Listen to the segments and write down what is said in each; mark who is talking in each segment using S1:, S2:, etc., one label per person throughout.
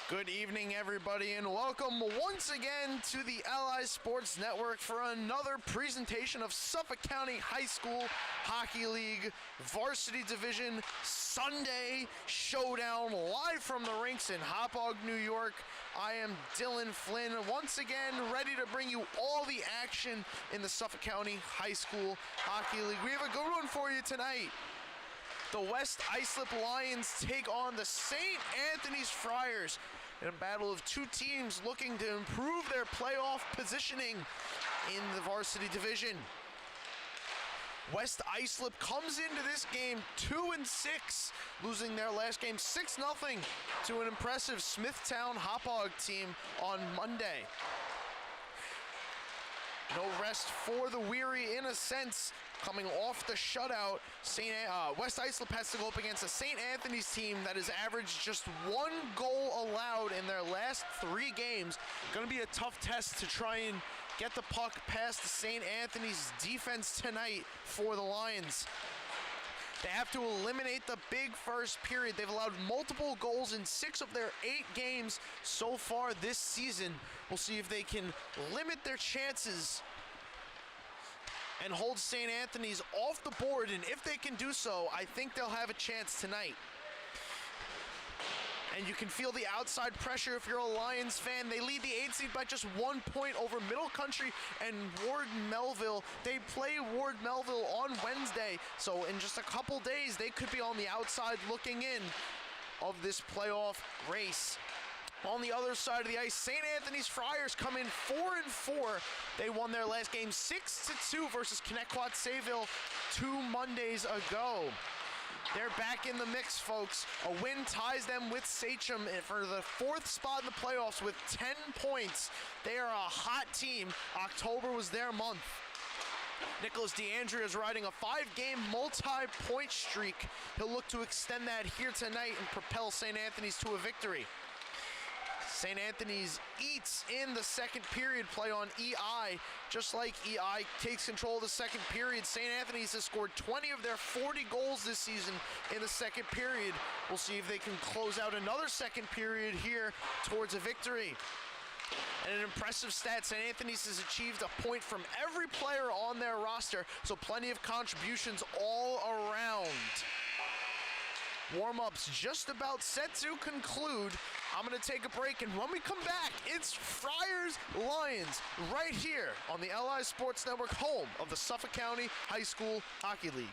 S1: Good evening, everybody, and welcome once again to the Ally Sports Network for another presentation of Suffolk County High School Hockey League Varsity Division Sunday Showdown, live from the rinks in Hauppauge, New York. I am Dylan Flynn, once again ready to bring you all the action in the Suffolk County High School Hockey League. We have a good one for you tonight. The West Islip Lions take on the St. Anthony's Friars in a battle of two teams looking to improve their playoff positioning in the varsity division. West Islip comes into this game 2-6, losing their last game 6-0 to an impressive Smithtown Hauppauge team on Monday. No rest for the weary in a sense. Coming off the shutout, West Islip has to go up against a St. Anthony's team that has averaged just one goal allowed in their last 3 games. Going to be a tough test to try and get the puck past the St. Anthony's defense tonight for the Lions. They have to eliminate the big first period. They've allowed multiple goals in 6 of their 8 games so far this season. We'll see if they can limit their chances and hold St. Anthony's off the board, and if they can do so, I think they'll have a chance tonight. And you can feel the outside pressure if you're a Lions fan. They lead the 8th seed by just 1 point over Middle Country and Ward Melville. They play Ward Melville on Wednesday, so in just a couple days, they could be on the outside looking in of this playoff race. On the other side of the ice, St. Anthony's Friars come in 4-4. They won their last game 6-2 versus Connecticut Sayville 2 Mondays ago. They're back in the mix, folks. A win ties them with Sachem for the 4th spot in the playoffs with 10 points. They are a hot team. October was their month. Nicholas DeAndrea is riding a 5-game multi-point streak. He'll look to extend that here tonight and propel St. Anthony's to a victory. St. Anthony's eats in the second period play on EI. Just like EI takes control of the second period, St. Anthony's has scored 20 of their 40 goals this season in the second period. We'll see if they can close out another second period here towards a victory. And an impressive stat, St. Anthony's has achieved a point from every player on their roster, so plenty of contributions all around. Warm-ups just about set to conclude. I'm going to take a break, and when we come back, it's Friars Lions right here on the Ally Sports Network, home of the Suffolk County High School Hockey League.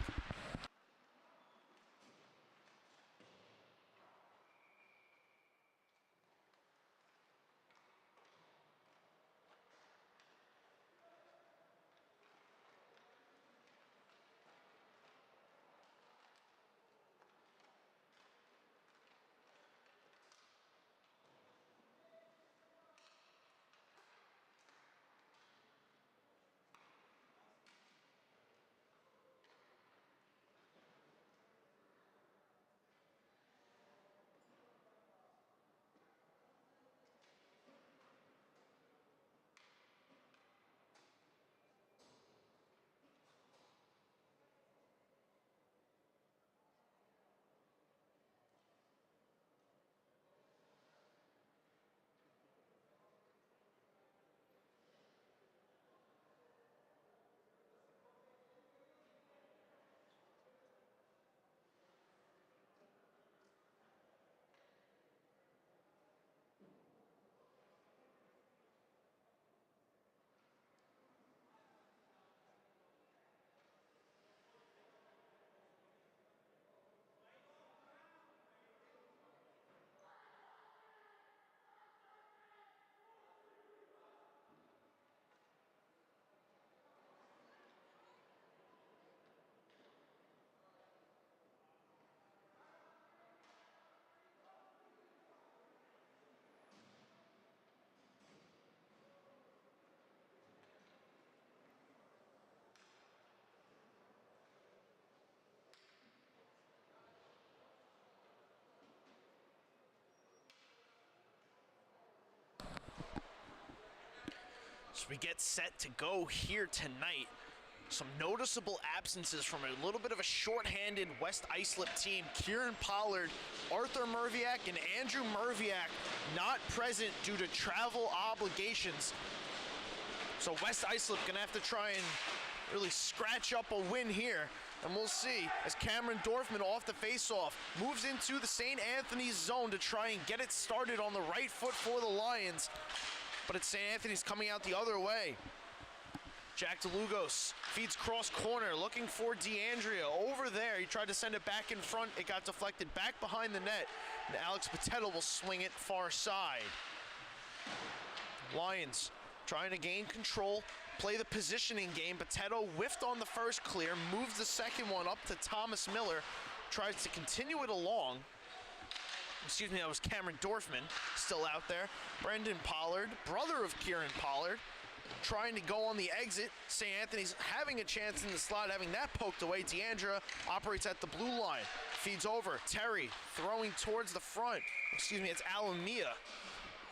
S1: As we get set to go here tonight, Some noticeable absences from a little bit of a short-handed West Islip team. Kieran Pollard, Arthur Merviak, and Andrew Merviak not present due to travel obligations. So West Islip gonna have to try and really scratch up a win here. And we'll see as Cameron Dorfman off the face-off moves into the St. Anthony's zone to try and get it started on the right foot for the Lions. But it's St. Anthony's coming out the other way. Jack DeLugos feeds cross corner, looking for DeAndrea over there. He tried to send it back in front. It got deflected back behind the net. And Alex Potato will swing it far side. Lions trying to gain control, play the positioning game. Potato whiffed on the first clear, moves the second one up to Thomas Miller, tries to continue it along. Excuse me, that was Cameron Dorfman still out there. Brendan Pollard, brother of Kieran Pollard, trying to go on the exit. St. Anthony's having a chance in the slot, having that poked away. DeAndrea operates at the blue line, feeds over. Terry throwing towards the front. Excuse me, it's Alamia.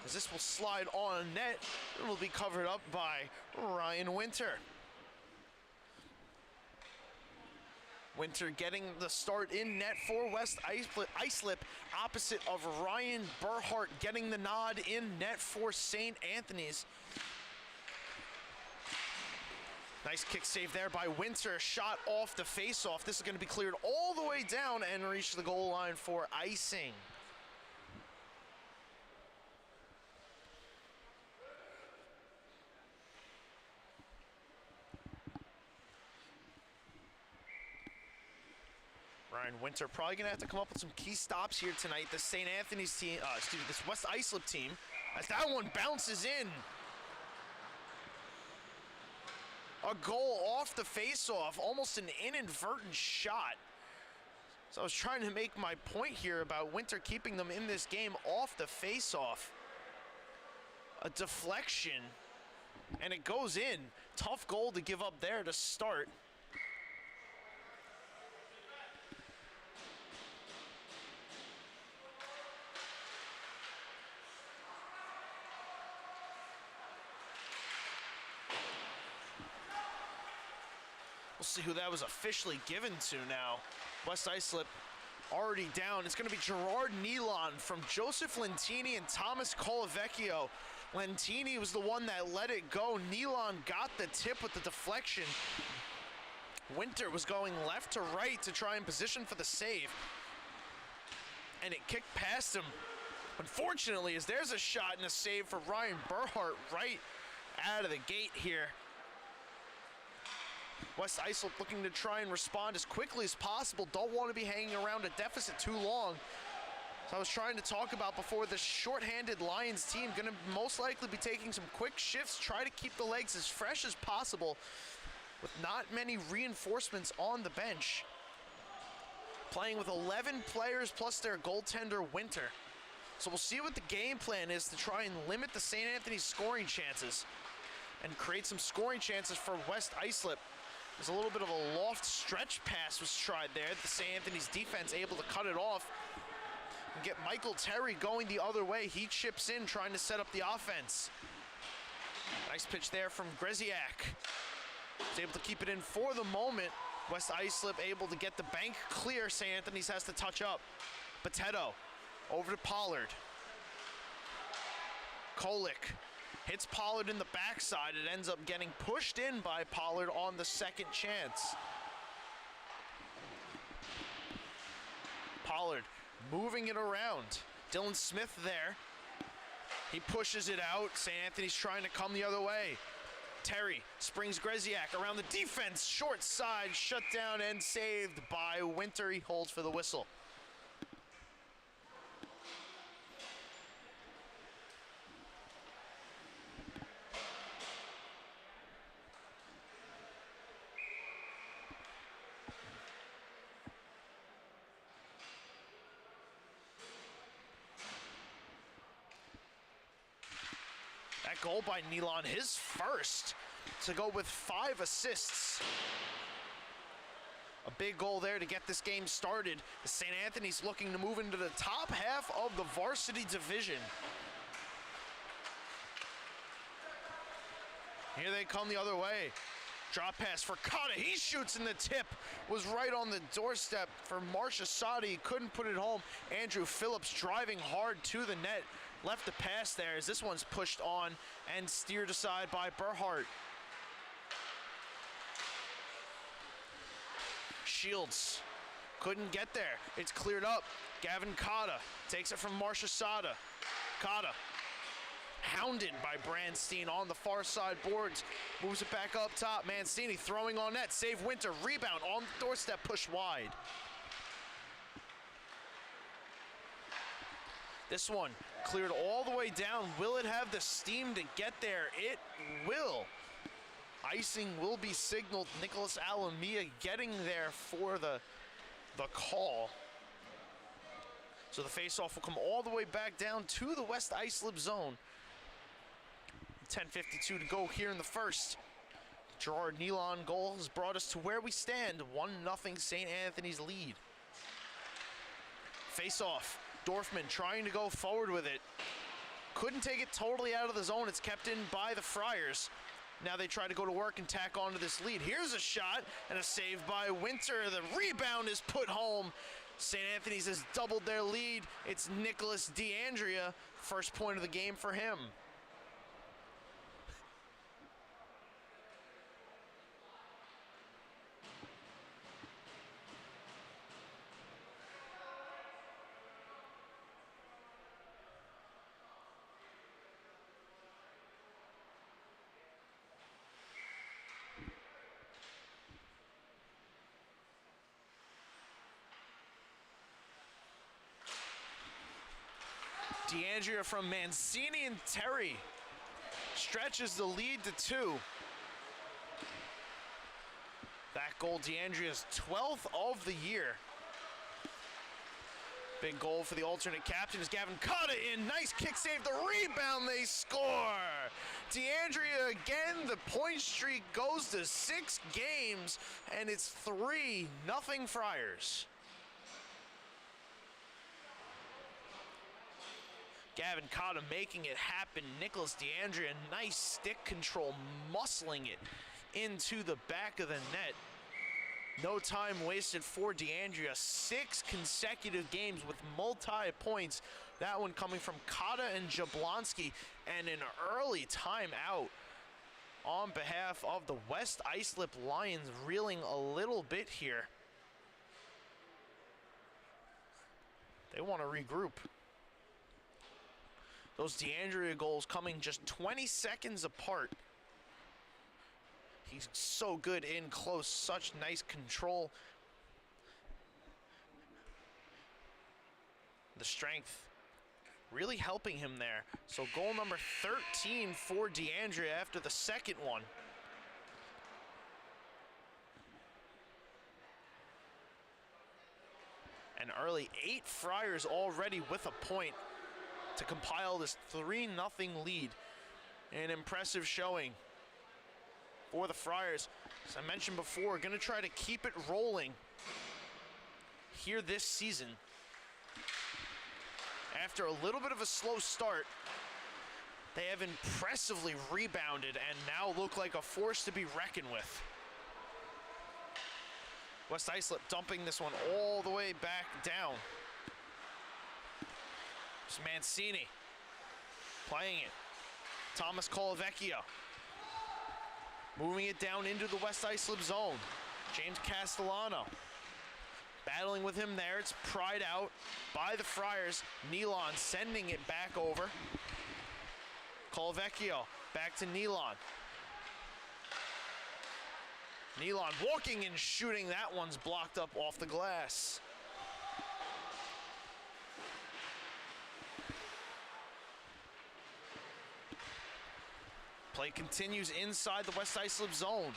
S1: As this will slide on net, it will be covered up by Ryan Winter. Winter getting the start in net for West Islip, opposite of Ryan Burhart getting the nod in net for St. Anthony's. Nice kick save there by Winter, shot off the face-off. This is going to be cleared all the way down and reach the goal line for icing. Ryan Winter probably going to have to come up with some key stops here tonight. The St. Anthony's team, this West Islip team, as that one bounces in. A goal off the face-off, almost an inadvertent shot. So I was trying to make my point here about Winter keeping them in this game off the face-off. A deflection, and it goes in. Tough goal to give up there to start. We'll see who that was officially given to now. West Islip already down. It's going to be Gerard Nealon from Joseph Lentini and Thomas Colavecchio. Lentini was the one that let it go. Nealon got the tip with the deflection. Winter was going left to right to try and position for the save. And it kicked past him. Unfortunately, as there's a shot and a save for Ryan Burhart right out of the gate here. West Islip looking to try and respond as quickly as possible. Don't want to be hanging around a deficit too long. So I was trying to talk about before, the short-handed Lions team going to most likely be taking some quick shifts, try to keep the legs as fresh as possible with not many reinforcements on the bench. Playing with 11 players plus their goaltender Winter. So we'll see what the game plan is to try and limit the St. Anthony's scoring chances and create some scoring chances for West Islip. There's a little bit of a loft stretch pass was tried there. The St. Anthony's defense able to cut it off and get Michael Terry going the other way. He chips in trying to set up the offense. Nice pitch there from Greziak. He's able to keep it in for the moment. West Islip able to get the bank clear. St. Anthony's has to touch up. Potato over to Pollard. Kolick hits Pollard in the backside. It ends up getting pushed in by Pollard on the second chance. Pollard moving it around. Dylan Smith there. He pushes it out. St. Anthony's trying to come the other way. Terry springs Greziak around the defense. Short side, shut down and saved by Winter. He holds for the whistle. That goal by Nealon, his first to go with 5 assists. A big goal there to get this game started. St. Anthony's looking to move into the top half of the varsity division. Here they come the other way. Drop pass for Kata. He shoots, and the tip was right on the doorstep for Marsha Sadi. Couldn't put it home. Andrew Phillips driving hard to the net. Left the pass there as this one's pushed on and steered aside by Berhardt. Shields couldn't get there. It's cleared up. Gavin Kata takes it from Marsha Sada. Kata hounded by Branstein on the far side boards. Moves it back up top. Mancini throwing on net. Save Winter. Rebound on the doorstep. Push wide. This one cleared all the way down. Will it have the steam to get there? It will. Icing will be signaled. Nicholas Alamia getting there for the call. So the faceoff will come all the way back down to the West Islip zone. 10:52 to go here in the first. Gerard Nealon goal has brought us to where we stand. 1-0 St. Anthony's lead. Faceoff. Dorfman trying to go forward with it. Couldn't take it totally out of the zone. It's kept in by the Friars. Now they try to go to work and tack onto this lead. Here's a shot and a save by Winter. The rebound is put home. St. Anthony's has doubled their lead. It's Nicholas DeAndrea. First point of the game for him. DeAndrea from Mancini and Terry stretches the lead to 2. That goal, DeAndrea's 12th of the year. Big goal for the alternate captain is Gavin Kata in. Nice kick save, the rebound, they score. DeAndrea again, the point streak goes to 6 games, and it's 3-0 Friars. Gavin Kata making it happen. Nicholas DeAndrea, nice stick control, muscling it into the back of the net. No time wasted for DeAndrea. 6 consecutive games with multi-points. That one coming from Kata and Jablonski, and an early timeout on behalf of the West Islip Lions, reeling a little bit here. They want to regroup. Those DeAndrea goals coming just 20 seconds apart. He's so good in close, such nice control. The strength really helping him there. So goal number 13 for DeAndrea after the second one. And early 8 Friars already with a point to compile this 3-0 lead. An impressive showing for the Friars. As I mentioned before, going to try to keep it rolling here this season. After a little bit of a slow start, they have impressively rebounded and now look like a force to be reckoned with. West Islip dumping this one all the way back down. It's Mancini playing it. Thomas Colavecchio moving it down into the West Islip zone. James Castellano battling with him there. It's pried out by the Friars. Nealon sending it back over. Colavecchio back to Nealon. Nealon walking and shooting. That one's blocked up off the glass. Play continues inside the West Islip zone.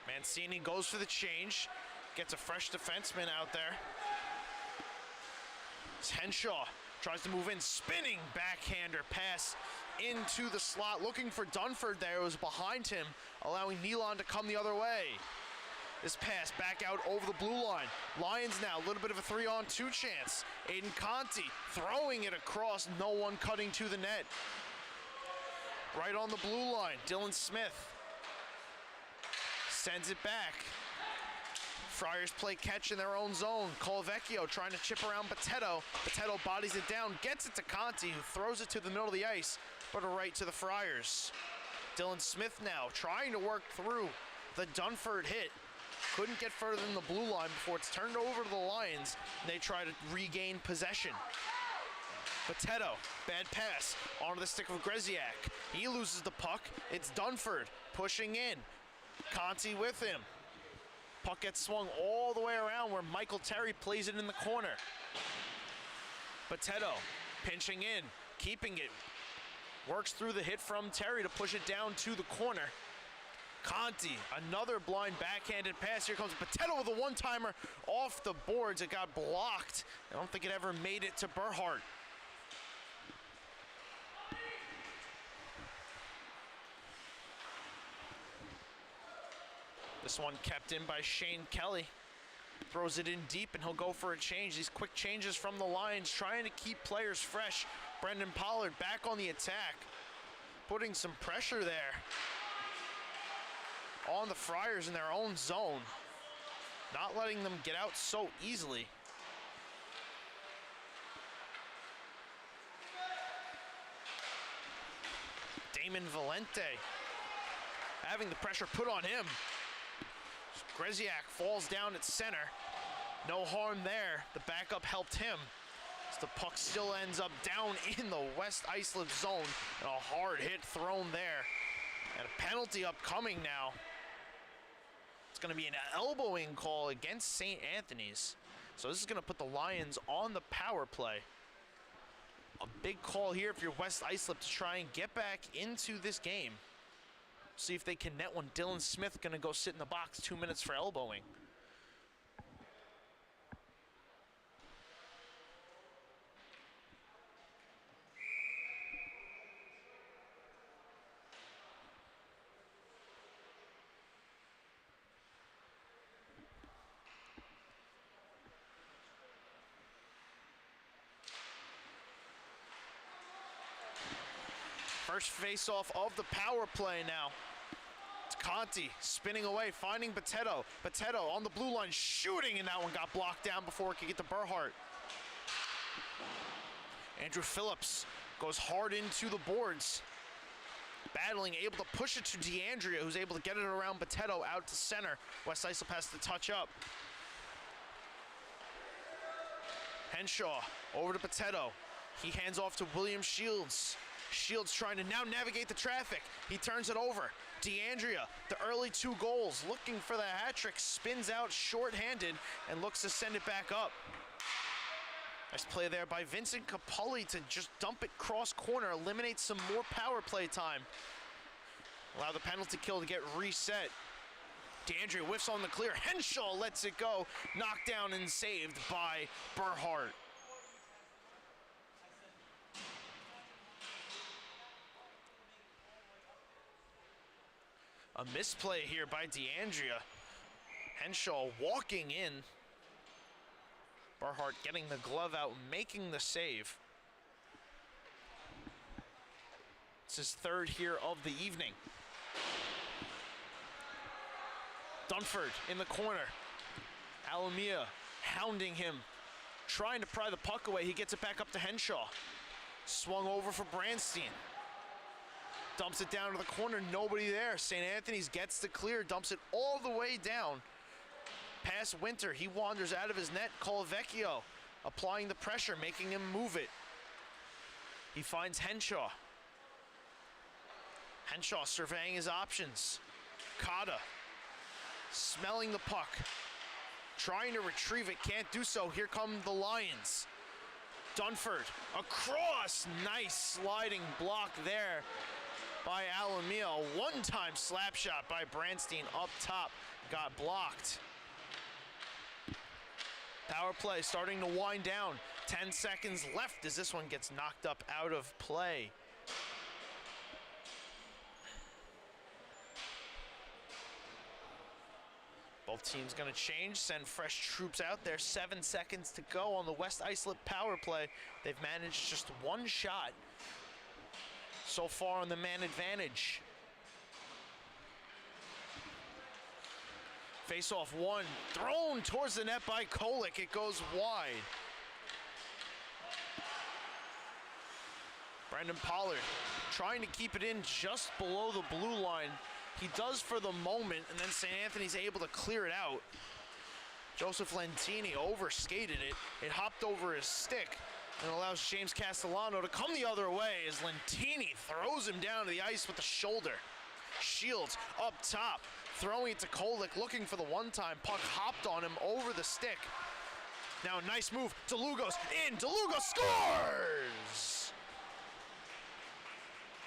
S1: Mancini goes for the change. Gets a fresh defenseman out there. It's Henshaw. Tries to move in. Spinning backhander pass into the slot. Looking for Dunford there. It was behind him, allowing Nealon to come the other way. This pass back out over the blue line. Lions now, a little bit of a 3-on-2 chance. Aiden Conti throwing it across. No one cutting to the net. Right on the blue line, Dylan Smith sends it back. Friars play catch in their own zone. Colavecchio trying to chip around Potato. Potato bodies it down, gets it to Conti, who throws it to the middle of the ice, but right to the Friars. Dylan Smith now trying to work through the Dunford hit. Couldn't get further than the blue line before it's turned over to the Lions. They try to regain possession. Potato, bad pass, onto the stick of Greziak. He loses the puck. It's Dunford pushing in. Conti with him. Puck gets swung all the way around where Michael Terry plays it in the corner. Potato pinching in, keeping it. Works through the hit from Terry to push it down to the corner. Conti, another blind backhanded pass. Here comes Potato with a one-timer off the boards. It got blocked. I don't think it ever made it to Berhart. This one kept in by Shane Kelly. Throws it in deep and he'll go for a change. These quick changes from the Lions trying to keep players fresh. Brendan Pollard back on the attack. Putting some pressure there on the Friars in their own zone. Not letting them get out so easily. Damon Valente having the pressure put on him. Greziak falls down at center. No harm there. The backup helped him. As the puck still ends up down in the West Islip zone. And a hard hit thrown there. And a penalty upcoming now. It's going to be an elbowing call against St. Anthony's. So this is going to put the Lions on the power play. A big call here if you're West Islip to try and get back into this game. See if they can net one. Dylan Smith going to go sit in the box, 2 minutes for elbowing. First face-off of the power play now. It's Conti spinning away, finding Potato. Potato on the blue line, shooting, and that one got blocked down before it could get to Berhart. Andrew Phillips goes hard into the boards. Battling, able to push it to DeAndrea, who's able to get it around Potato out to center. West Islip has to touch up. Henshaw over to Potato. He hands off to William Shields. Shields trying to now navigate the traffic. He turns it over. DeAndrea, the early 2 goals, looking for the hat trick, spins out short-handed and looks to send it back up. Nice play there by Vincent Capulli to just dump it cross corner, eliminate some more power play time. Allow the penalty kill to get reset. DeAndrea whiffs on the clear. Henshaw lets it go. Knocked down and saved by Berhart. A misplay here by DeAndrea. Henshaw walking in. Berhart getting the glove out, making the save. It's his 3rd here of the evening. Dunford in the corner. Alamia hounding him, trying to pry the puck away. He gets it back up to Henshaw. Swung over for Brandstein. Dumps it down to the corner, nobody there. St. Anthony's gets the clear, dumps it all the way down. Past Winter, he wanders out of his net. Colavecchio applying the pressure, making him move it. He finds Henshaw. Henshaw surveying his options. Cotta smelling the puck. Trying to retrieve it, can't do so. Here come the Lions. Dunford across, nice sliding block there by Alamia. A one-time slap shot by Brandstein up top, got blocked. Power play starting to wind down. 10 seconds left as this one gets knocked up out of play. Both teams gonna change, send fresh troops out there. 7 seconds to go on the West Islip power play. They've managed just one shot so far on the man advantage. Face off one, thrown towards the net by Kolick. It goes wide. Brandon Pollard trying to keep it in just below the blue line. He does for the moment, and then St. Anthony's able to clear it out. Joseph Lentini overskated it. It hopped over his stick and allows James Castellano to come the other way as Lentini throws him down to the ice with the shoulder. Shields up top, throwing it to Kolick, looking for the one-time puck, hopped on him over the stick. Now a nice move, DeLugos in, DeLugos scores!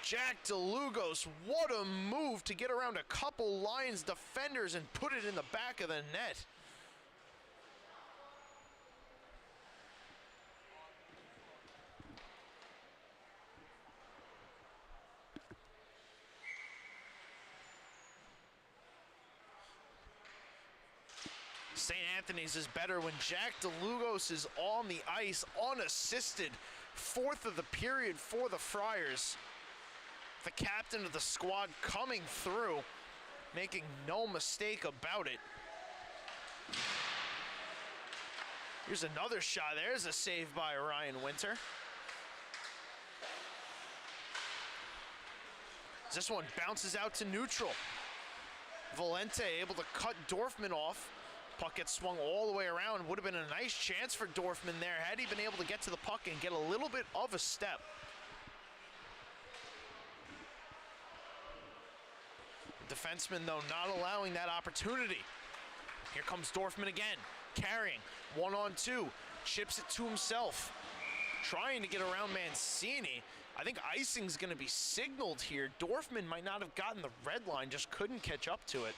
S1: Jack DeLugos, what a move to get around a couple Lions defenders and put it in the back of the net. St. Anthony's is better when Jack DeLugos is on the ice, unassisted. Fourth of the period for the Friars. The captain of the squad coming through, making no mistake about it. Here's another shot. There's a save by Ryan Winter. This one bounces out to neutral. Valente able to cut Dorfman off. Puck gets swung all the way around. Would have been a nice chance for Dorfman there had he been able to get to the puck and get a little bit of a step. Defenseman, though, not allowing that opportunity. Here comes Dorfman again, carrying, 1-on-2, chips it to himself, trying to get around Mancini. I think icing's gonna be signaled here. Dorfman might not have gotten the red line, just couldn't catch up to it.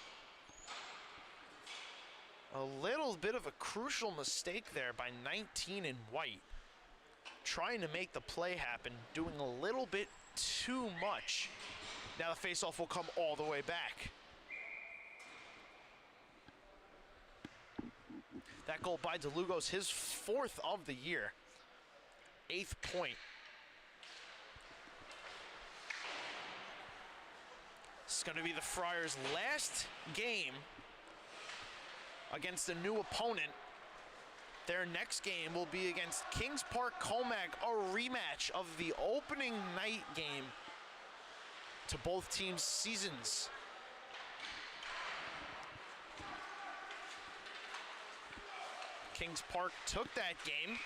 S1: A little bit of a crucial mistake there by 19 in white. Trying to make the play happen, doing a little bit too much. Now the faceoff will come all the way back. That goal by DeLugos, his fourth of the year. 8th point. This is going to be the Friars' last game against a new opponent. Their next game will be against Kings Park Comac, a rematch of the opening night game to both teams' seasons. Kings Park took that game,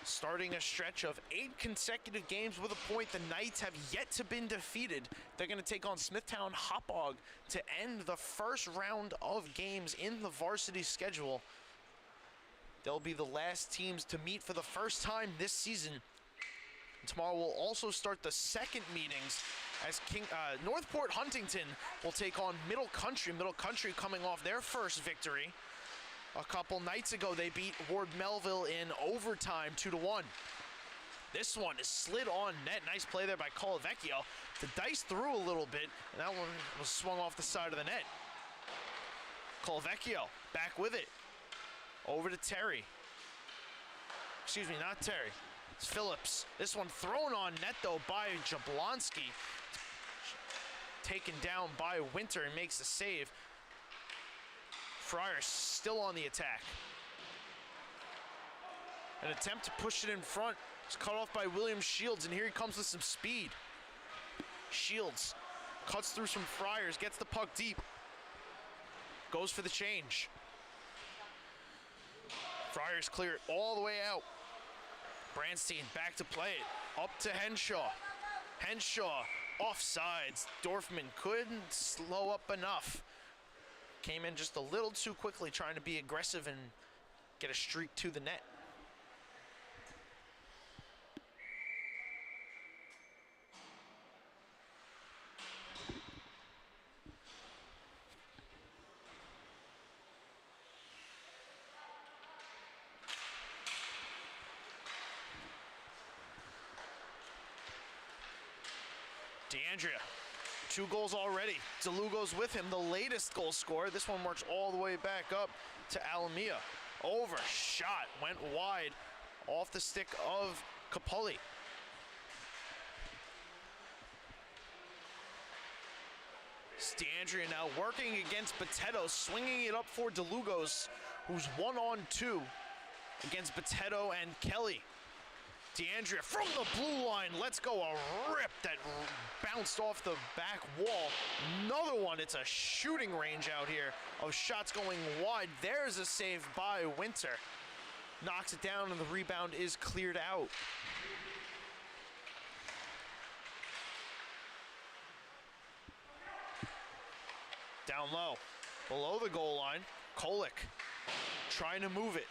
S1: starting a stretch of 8 consecutive games with a point. The Knights have yet to been defeated. They're going to take on Smithtown Hauppauge to end the first round of games in the varsity schedule. They'll be the last teams to meet for the first time this season. Tomorrow we'll also start the second meetings as Northport Huntington will take on Middle Country. Middle Country coming off their first victory. A couple nights ago they beat Ward Melville in overtime 2-1. This one is slid on net. Nice play there by Colavecchio. The dice threw a little bit, and that one was swung off the side of the net. Colavecchio back with it. Over to Terry. Excuse me, not Terry. It's Phillips. This one thrown on net, though, by Jablonski. Taken down by Winter and makes the save. Friars still on the attack. An attempt to push it in front. It's cut off by William Shields, and here he comes with some speed. Shields cuts through some Friars, gets the puck deep. Goes for the change. Friars clear it all the way out. Branstein back to play it, up to Henshaw. Henshaw, offsides. Dorfman couldn't slow up enough. Came in just a little too quickly, trying to be aggressive and get a streak to the net. DeAndrea, 2 goals already. DeLugos with him, the latest goal scorer. This one works all the way back up to Alamia. Over, shot, went wide, off the stick of Capulli. It's DeAndrea now working against Boteto, swinging it up for DeLugos, who's 1-on-2 against Boteto and Kelly. DeAndrea from the blue line, let's go, a rip that bounced off the back wall. Another one, it's a shooting range out here of shots going wide. There's a save by Winter. Knocks it down and the rebound is cleared out. Down low, below the goal line, Kolick trying to move it.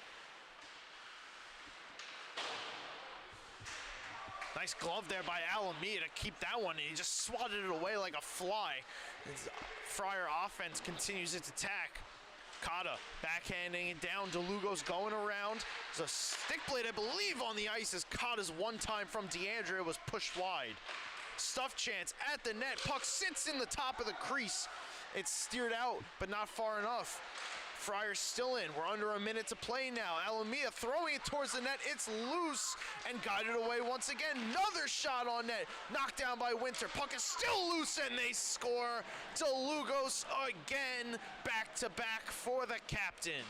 S1: Nice glove there by Alameda to keep that one, and he just swatted it away like a fly. Friar offense continues its attack. Kata backhanding it down. DeLugos going around. There's a stick blade, I believe, on the ice as Kata's one time from DeAndrea was pushed wide. Stuff chance at the net. Puck sits in the top of the crease. It's steered out, but not far enough. Friar's still in. We're under a minute to play now. Alameda throwing it towards the net. It's loose and guided away once again. Another shot on net. Knocked down by Winter. Puck is still loose and they score. DeLugos again. Back to back for the captain.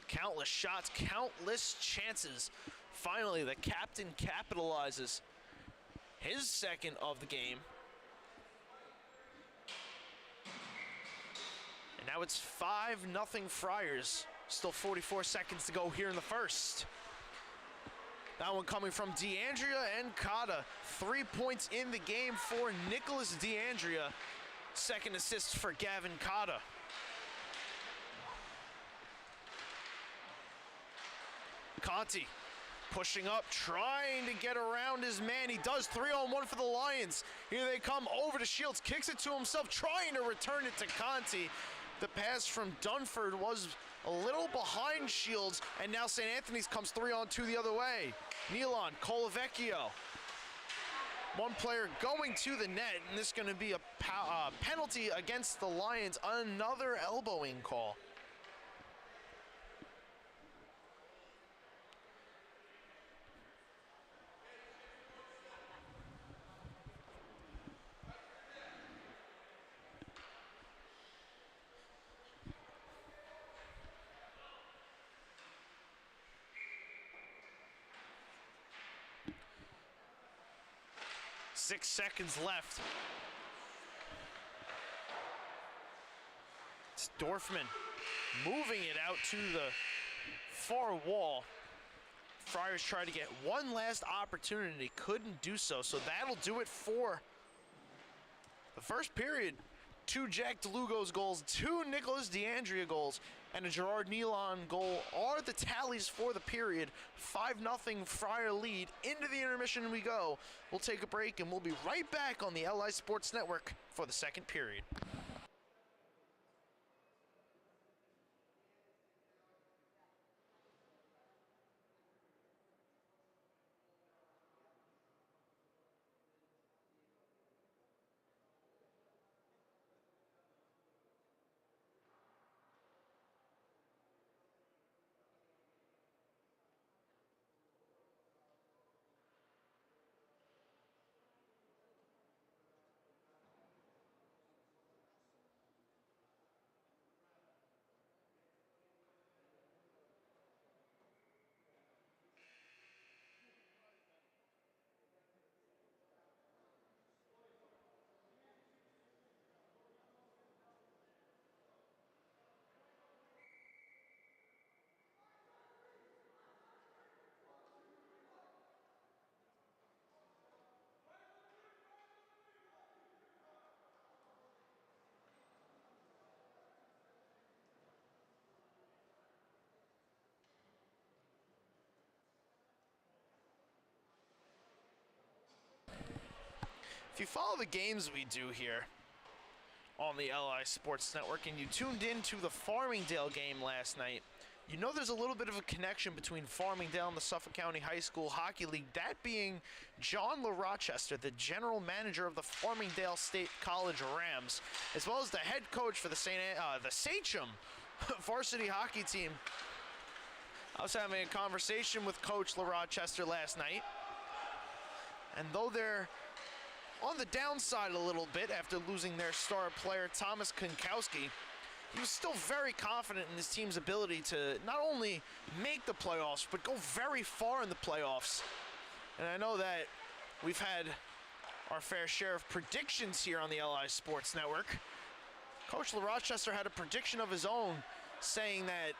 S1: Countless shots, countless chances. Finally, the captain capitalizes his second of the game. And now it's 5-0 Friars. Still 44 seconds to go here in the first. That one coming from DeAndrea and Kata. 3 points in the game for Nicholas DeAndrea. Second assist for Gavin Kata. Conti pushing up, trying to get around his man. He does. 3-on-1 for the Lions. Here they come over to Shields, kicks it to himself, trying to return it to Conti. The pass from Dunford was a little behind Shields, and now St. Anthony's comes 3-on-2 the other way. Nealon, Colavecchio. One player going to the net, and this is going to be a penalty against the Lions. Another elbowing call. Six seconds left. It's Dorfman moving it out to the far wall. Friars tried to get one last opportunity, couldn't do so. So that'll do it for the first period. 2 Jack DeLugos goals, 2 Nicholas DeAndrea goals, and a Gerard Nealon goal are the tallies for the period. 5-0 Friar lead. Into the intermission we go. We'll take a break and we'll be right back on the LI Sports Network for the second period. If you follow the games we do here on the LI Sports Network and you tuned into the Farmingdale game last night, you know there's a little bit of a connection between Farmingdale and the Suffolk County High School Hockey League, that being John LaRochester, the general manager of the Farmingdale State College Rams, as well as the head coach for the Sachem varsity hockey team. I was having a conversation with Coach LaRochester last night, and though they're on the downside a little bit after losing their star player Thomas Kunkowski, he was still very confident in his team's ability to not only make the playoffs, but go very far in the playoffs. And I know that we've had our fair share of predictions here on the LI Sports Network. Coach LaRochester had a prediction of his own, saying that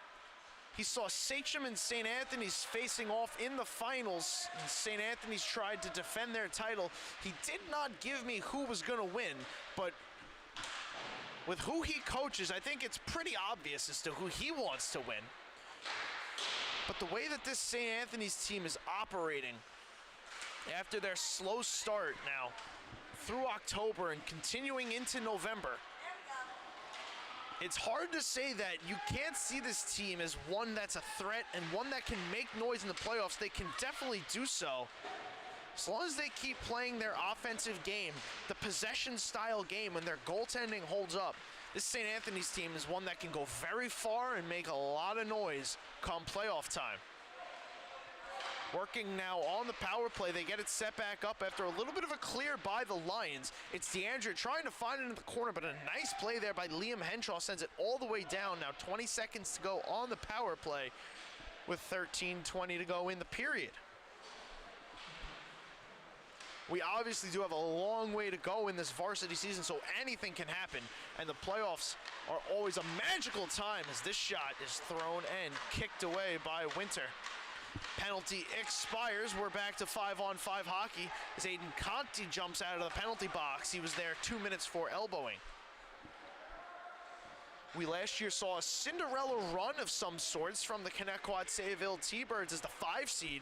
S1: he saw Sachem and St. Anthony's facing off in the finals, and St. Anthony's tried to defend their title. He did not give me who was going to win, but with who he coaches, I think it's pretty obvious as to who he wants to win. But the way that this St. Anthony's team is operating after their slow start now through October and continuing into November, it's hard to say that you can't see this team as one that's a threat and one that can make noise in the playoffs. They can definitely do so as long as they keep playing their offensive game, the possession-style game, and their goaltending holds up. This St. Anthony's team is one that can go very far and make a lot of noise come playoff time. Working now on the power play, they get it set back up after a little bit of a clear by the Lions. It's DeAndre trying to find it in the corner, but a nice play there by Liam Henshaw sends it all the way down. Now 20 seconds to go on the power play with 13:20 to go in the period. We obviously do have a long way to go in this varsity season, so anything can happen, and the playoffs are always a magical time as this shot is thrown and kicked away by Winter. Penalty expires. We're back to 5-on-5 hockey as Aiden Conti jumps out of the penalty box. He was there 2 minutes for elbowing. We last year saw a Cinderella run of some sorts from the Connecticut-Sayville T-Birds as the 5 seed.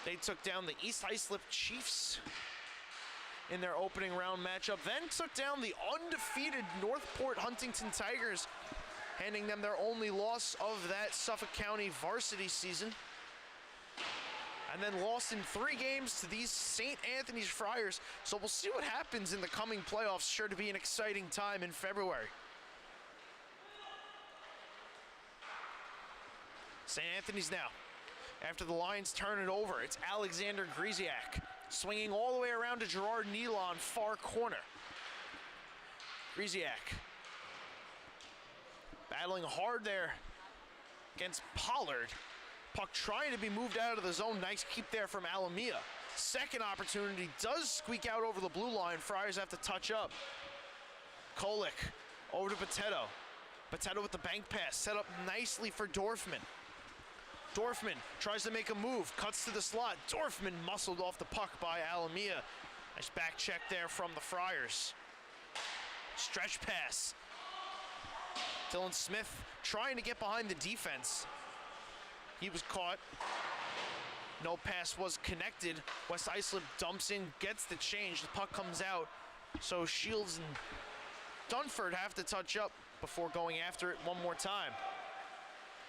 S1: They took down the East Islip Chiefs in their opening round matchup, then took down the undefeated Northport Huntington Tigers, handing them their only loss of that Suffolk County varsity season. And then lost in 3 games to these St. Anthony's Friars. So we'll see what happens in the coming playoffs. Sure to be an exciting time in February. St. Anthony's now. After the Lions turn it over, it's Alexander Griziak swinging all the way around to Gerard Nealon, far corner. Griziak battling hard there against Pollard. Puck trying to be moved out of the zone. Nice keep there from Alameda. Second opportunity does squeak out over the blue line. Friars have to touch up. Kolick over to Potato. Potato with the bank pass. Set up nicely for Dorfman. Dorfman tries to make a move. Cuts to the slot. Dorfman muscled off the puck by Alameda. Nice back check there from the Friars. Stretch pass. Dylan Smith trying to get behind the defense. He was caught. No pass was connected. West Islip dumps in, gets the change. The puck comes out. So Shields and Dunford have to touch up before going after it one more time.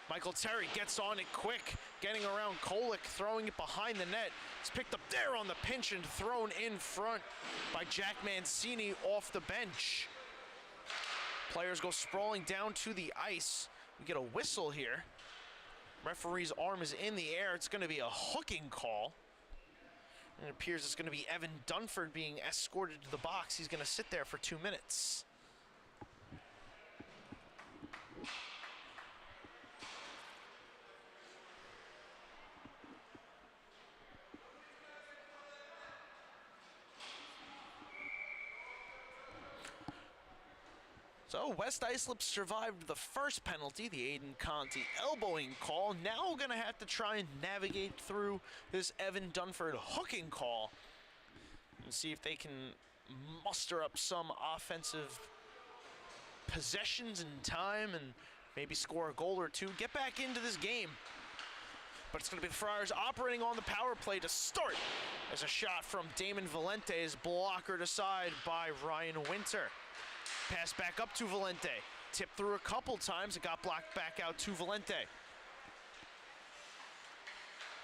S1: Michael Terry gets on it quick, getting around Kolick, throwing it behind the net. It's picked up there on the pinch and thrown in front by Jack Mancini off the bench. Players go sprawling down to the ice. We get a whistle here. Referee's arm is in the air. It's going to be a hooking call. And it appears it's going to be Evan Dunford being escorted to the box. He's going to sit there for 2 minutes. So West Islip survived the first penalty, the Aiden Conti elbowing call. Now we're going to have to try and navigate through this Evan Dunford hooking call and see if they can muster up some offensive possessions in time and maybe score a goal or two, get back into this game. But it's going to be the Friars operating on the power play to start as a shot from Damon Valente is blockered aside by Ryan Winter. Pass back up to Valente. Tipped through a couple times. It got blocked back out to Valente.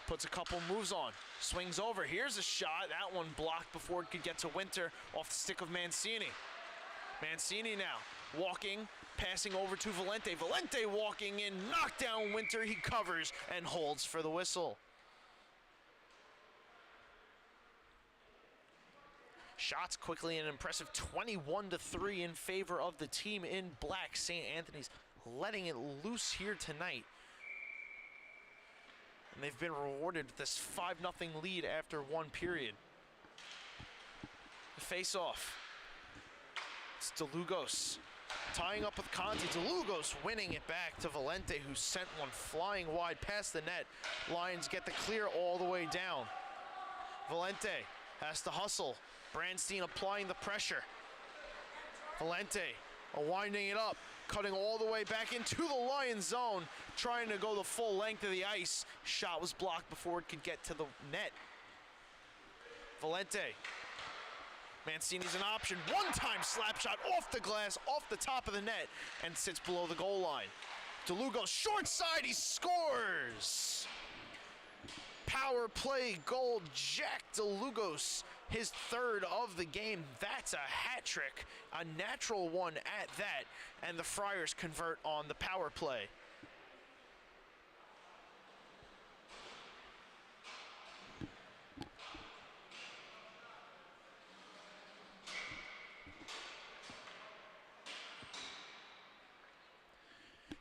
S1: Puts a couple moves on. Swings over. Here's a shot. That one blocked before it could get to Winter off the stick of Mancini. Mancini now walking passing over to Valente. Valente walking in, knocked down Winter. He covers and holds for the whistle. Shots quickly, an impressive 21-3 in favor of the team in black. St. Anthony's letting it loose here tonight. And they've been rewarded with this 5-0 lead after one period. The face-off. It's DeLugos tying up with Conti. DeLugos winning it back to Valente, who sent one flying wide past the net. Lions get the clear all the way down. Valente has to hustle. Brandstein applying the pressure. Valente winding it up, cutting all the way back into the Lions zone, trying to go the full length of the ice. Shot was blocked before it could get to the net. Valente. Mancini's an option. One-time slap shot off the glass, off the top of the net, and sits below the goal line. DeLugos short side, he scores! Power play goal, Jack DeLugos, his third of the game. That's a hat trick, a natural one at that, and the Friars convert on the power play.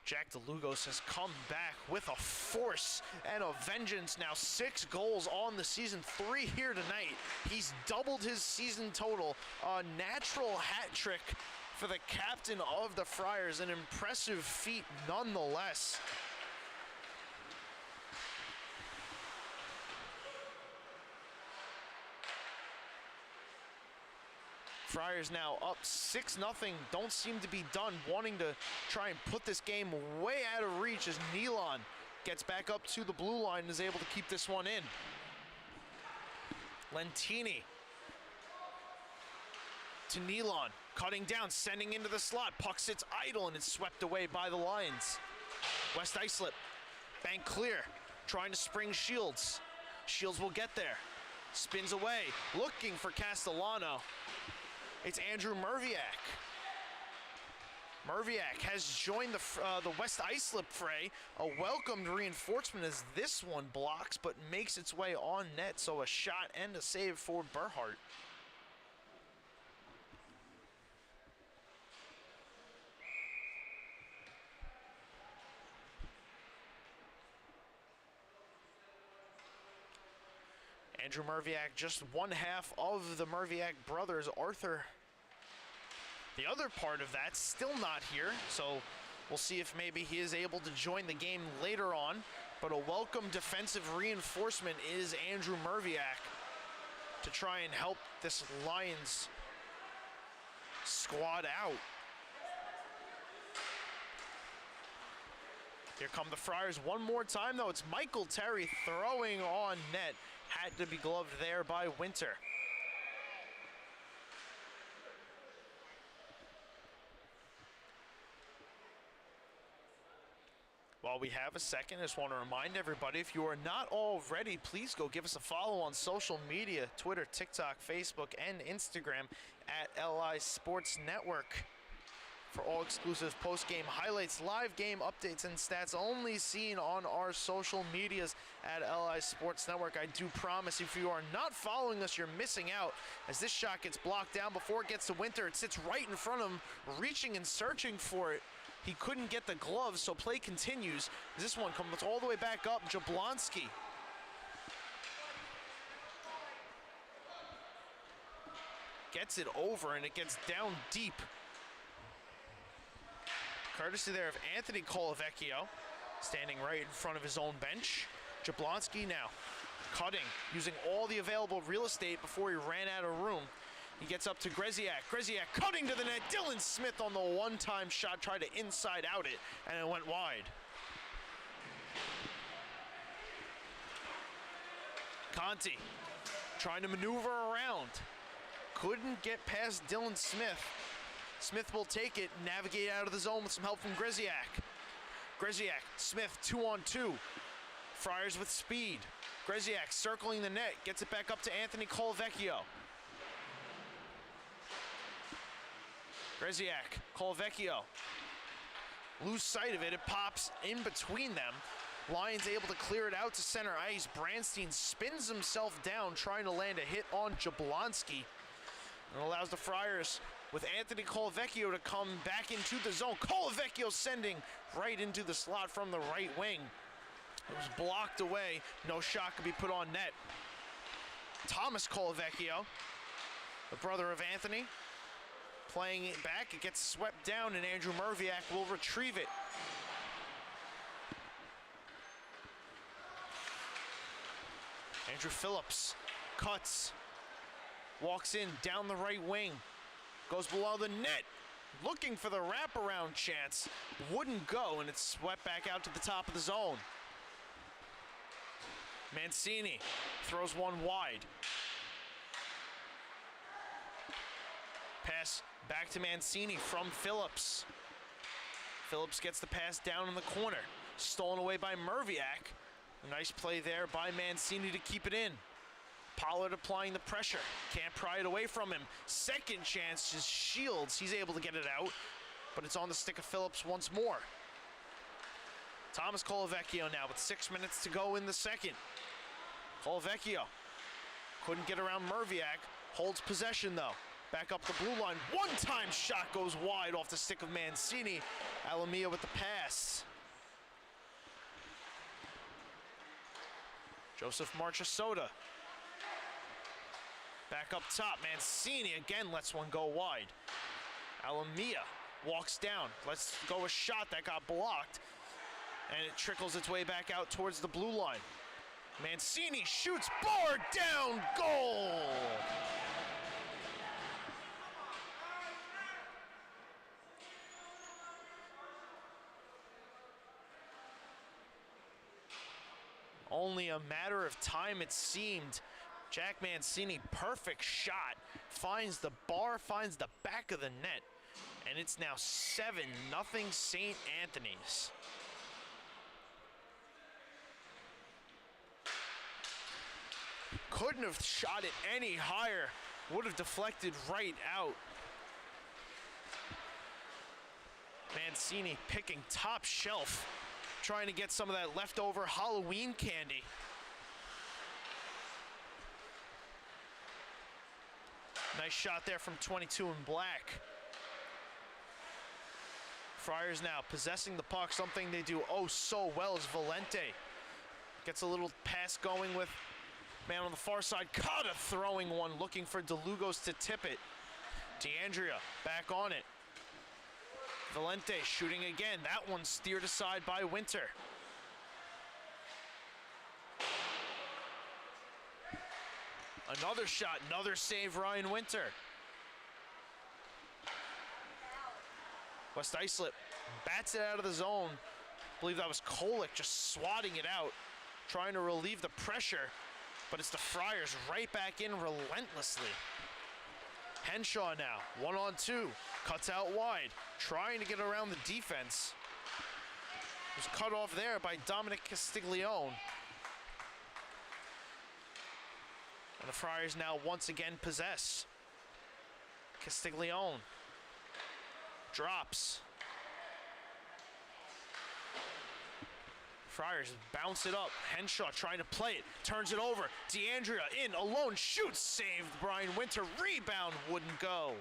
S1: Jack DeLugos has come back with a force and a vengeance now. 6 goals on the season, 3 here tonight. He's doubled his season total. A natural hat trick for the captain of the Friars, an impressive feat nonetheless. Friars now up 6-0, don't seem to be done, wanting to try and put this game way out of reach as Nealon gets back up to the blue line and is able to keep this one in. Lentini to Nealon, cutting down, sending into the slot. Puck sits idle and it's swept away by the Lions. West Islip, bank clear, trying to spring Shields. Shields will get there, spins away, looking for Castellano. It's Andrew Merviak. Merviak has joined the West Islip fray. A welcomed reinforcement as this one blocks but makes its way on net, so a shot and a save for Berhart. Andrew Merviak, just one half of the Merviak brothers. Arthur, the other part of that, still not here, so we'll see if maybe he is able to join the game later on. But a welcome defensive reinforcement is Andrew Merviak to try and help this Lions squad out. Here come the Friars one more time, though. It's Michael Terry throwing on net. Had to be gloved there by Winter. While we have a second, I just want to remind everybody, if you are not already, please go give us a follow on social media, Twitter, TikTok, Facebook, and Instagram at LI Sports Network. For all exclusive post-game highlights, live game updates, and stats only seen on our social medias at LI Sports Network. I do promise if you are not following us, you're missing out, as this shot gets blocked down before it gets to Winter. It sits right in front of him, reaching and searching for it. He couldn't get the glove, so play continues. This one comes all the way back up. Jablonski gets it over, and it gets down deep. Courtesy there of Anthony Colavecchio, standing right in front of his own bench. Jablonski now cutting, using all the available real estate before he ran out of room. He gets up to Greziak. Greziak cutting to the net. Dylan Smith on the one-time shot, tried to inside out it, and it went wide. Conti trying to maneuver around. Couldn't get past Dylan Smith. Smith will take it, navigate out of the zone with some help from Greziak. Greziak, Smith 2-on-2. Friars with speed. Greziak circling the net, gets it back up to Anthony Colavecchio. Greziak, Colavecchio lose sight of it. It pops in between them. Lions able to clear it out to center ice. Branstein spins himself down, trying to land a hit on Jablonski. And allows the Friars with Anthony Colavecchio to come back into the zone. Colavecchio sending right into the slot from the right wing. It was blocked away. No shot could be put on net. Thomas Colavecchio, the brother of Anthony, playing it back. It gets swept down, and Andrew Merviak will retrieve it. Andrew Phillips cuts, walks in down the right wing, goes below the net, looking for the wraparound chance. Wouldn't go, and it's swept back out to the top of the zone. Mancini throws one wide. Pass back to Mancini from Phillips. Phillips gets the pass down in the corner. Stolen away by Merviak. A nice play there by Mancini to keep it in. Pollard applying the pressure. Can't pry it away from him. Second chance, just Shields. He's able to get it out, but it's on the stick of Phillips once more. Thomas Colavecchio now with 6 minutes to go in the second. Colavecchio couldn't get around Merviak. Holds possession though. Back up the blue line. One-time shot goes wide off the stick of Mancini. Alamia with the pass. Joseph Marchesota. Back up top. Mancini again lets one go wide. Alamia walks down. Let's go a shot that got blocked. And it trickles its way back out towards the blue line. Mancini shoots, bar down, goal! Only a matter of time it seemed. Jack Mancini, perfect shot, finds the bar, finds the back of the net, and it's now 7-0 St. Anthony's. Couldn't have shot it any higher. Would have deflected right out. Mancini picking top shelf, trying to get some of that leftover Halloween candy. Nice shot there from 22 in black. Friars now possessing the puck, something they do oh so well is Valente. Gets a little pass going with man on the far side. Cotta throwing one, looking for DeLugos to tip it. DeAndrea back on it. Valente shooting again. That one steered aside by Winter. Another shot, another save, Ryan Winter. West Islip bats it out of the zone. I believe that was Kolick just swatting it out, trying to relieve the pressure, but it's the Friars right back in relentlessly. Henshaw now, 1-on-2, cuts out wide, trying to get around the defense. Was cut off there by Dominic Castiglione. And the Friars now once again possess. Castiglione drops. Friars bounce it up. Henshaw trying to play it. Turns it over. DeAndrea in alone. Shoots. Saved. Brian Winter. Rebound. Wouldn't go.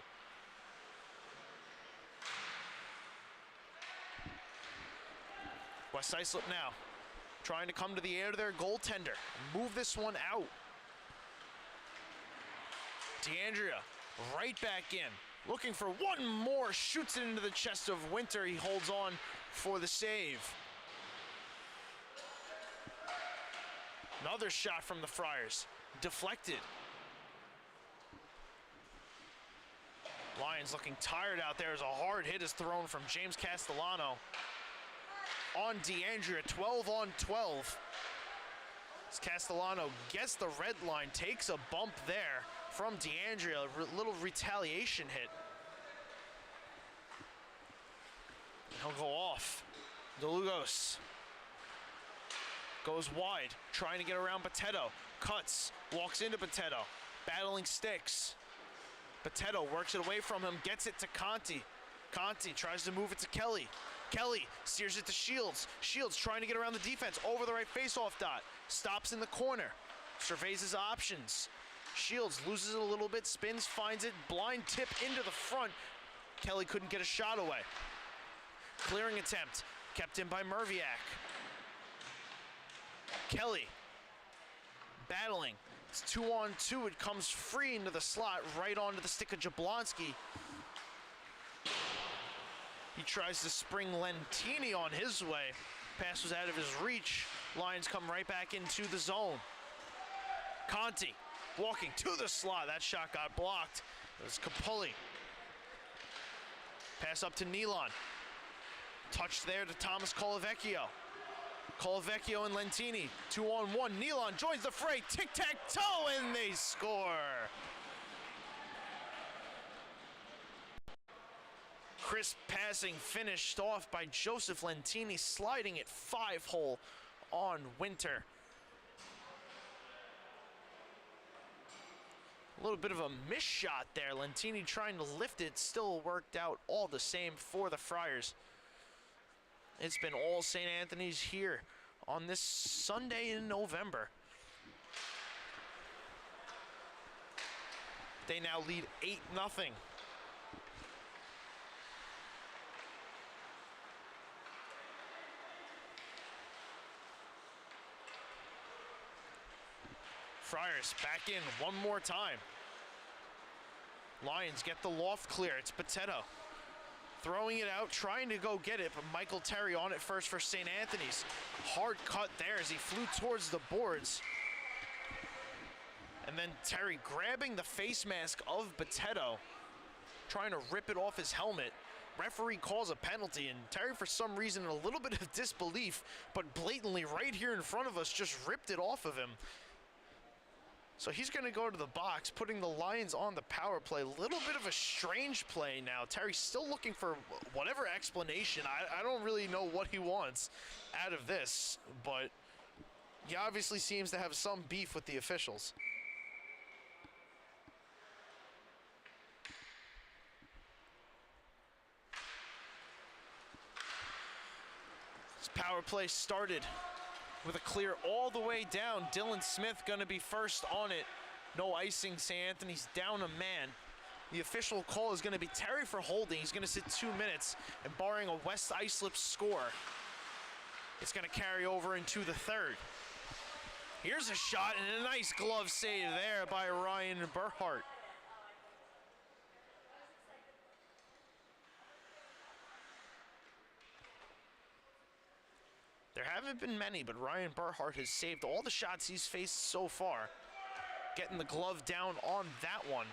S1: West Islip now trying to come to the air to their goaltender. Move this one out. DeAndrea right back in. Looking for one more. Shoots it into the chest of Winter. He holds on for the save. Another shot from the Friars. Deflected. Lions looking tired out there as a hard hit is thrown from James Castellano. On DeAndrea, 12-on-12. As Castellano gets the red line, takes a bump there from DeAndrea. A little retaliation hit. He'll go off. DeLugos goes wide, trying to get around Boteto. Cuts, walks into Boteto, battling sticks. Boteto works it away from him, gets it to Conti. Conti tries to move it to Kelly. Kelly steers it to Shields. Shields trying to get around the defense over the right faceoff dot. Stops in the corner. Surveys his options. Shields loses it a little bit, spins, finds it, blind tip into the front. Kelly couldn't get a shot away. Clearing attempt, kept in by Merviak. Kelly battling. It's 2-on-2. It comes free into the slot, right onto the stick of Jablonski. He tries to spring Lentini on his way. Pass was out of his reach. Lions come right back into the zone. Conti walking to the slot. That shot got blocked. It was Capulli. Pass up to Nealon. Touch there to Thomas Colavecchio. Colavecchio and Lentini, 2-on-1. Nealon joins the fray. Tic-tac-toe, and they score. Crisp passing finished off by Joseph Lentini, sliding it 5-hole on Winter. A little bit of a miss shot there. Lentini trying to lift it, still worked out all the same for the Friars. It's been all St. Anthony's here on this Sunday in November. They now lead 8-0. Friars back in one more time. Lions get the loft clear. It's Potato. Throwing it out, trying to go get it, but Michael Terry on it first for St. Anthony's. Hard cut there as he flew towards the boards. And then Terry grabbing the face mask of Potato, trying to rip it off his helmet. Referee calls a penalty, and Terry, for some reason, in a little bit of disbelief, but blatantly right here in front of us, just ripped it off of him. So he's going to go to the box, putting the Lions on the power play. A little bit of a strange play now. Terry's still looking for whatever explanation. I don't really know what he wants out of this, but he obviously seems to have some beef with the officials. This power play started with a clear all the way down. Dylan Smith going to be first on it. No icing. St. Anthony's down a man. The official call is going to be Terry for holding. He's going to sit 2 minutes, and barring a West Islip score, it's going to carry over into the third. Here's a shot and a nice glove save there by Ryan Burhart. There haven't been many, but Ryan Burhart has saved all the shots he's faced so far. Getting the glove down on that one.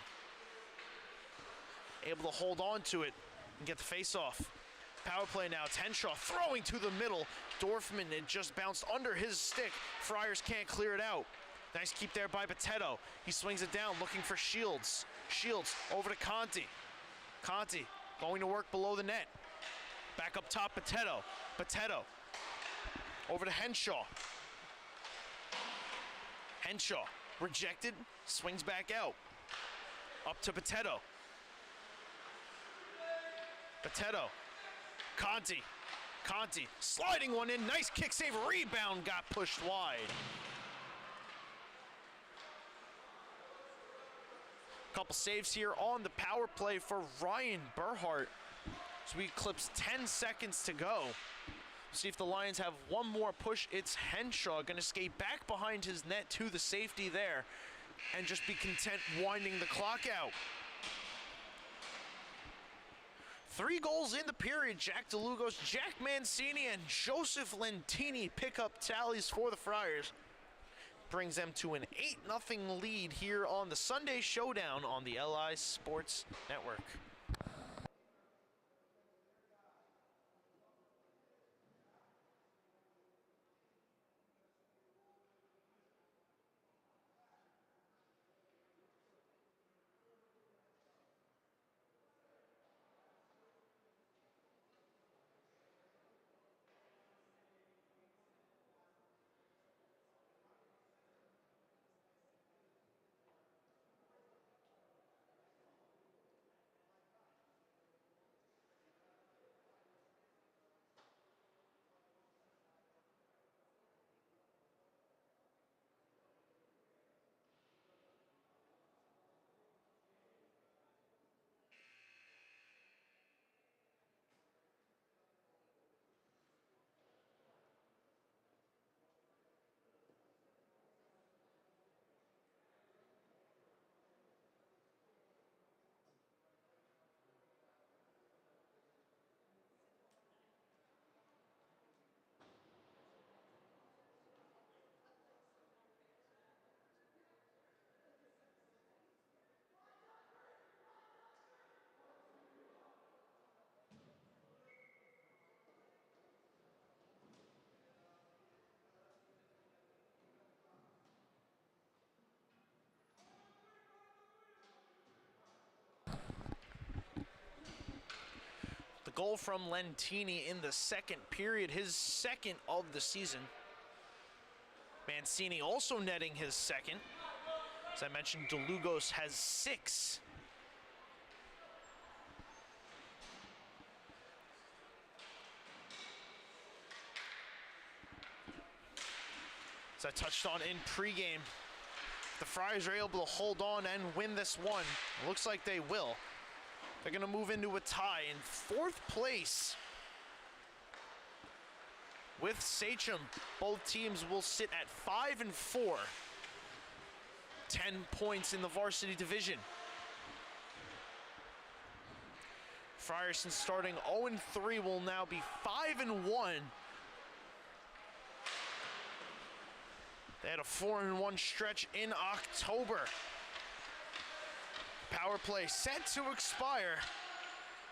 S1: Able to hold on to it and get the face off. Power play now. It's Henshaw throwing to the middle. Dorfman, it just bounced under his stick. Friars can't clear it out. Nice keep there by Potato. He swings it down, looking for Shields. Shields over to Conti. Conti going to work below the net. Back up top, Potato. Potato over to Henshaw. Henshaw rejected, swings back out. Up to Potato. Potato. Conti. Conti sliding one in. Nice kick save. Rebound got pushed wide. Couple saves here on the power play for Ryan Burhart. So we eclipse 10 seconds to go. See if the Lions have one more push. It's Henshaw going to skate back behind his net to the safety there and just be content winding the clock out. 3 goals in the period. Jack DeLugos, Jack Mancini, and Joseph Lentini pick up tallies for the Friars. Brings them to an 8-0 lead here on the Sunday Showdown on the LI Sports Network. goal from Lentini in the second period, his second of the season. Mancini also netting his second. As I mentioned, DeLugos has 6. As I touched on in pregame, the Friars are able to hold on and win this one. It looks like they will. They're going to move into a tie in 4th place with Sachem. Both teams will sit at 5 and 4. 10 points in the varsity division. Friars, since starting 0 and 3, will now be 5 and 1. They had a 4 and 1 stretch in October. Power play set to expire.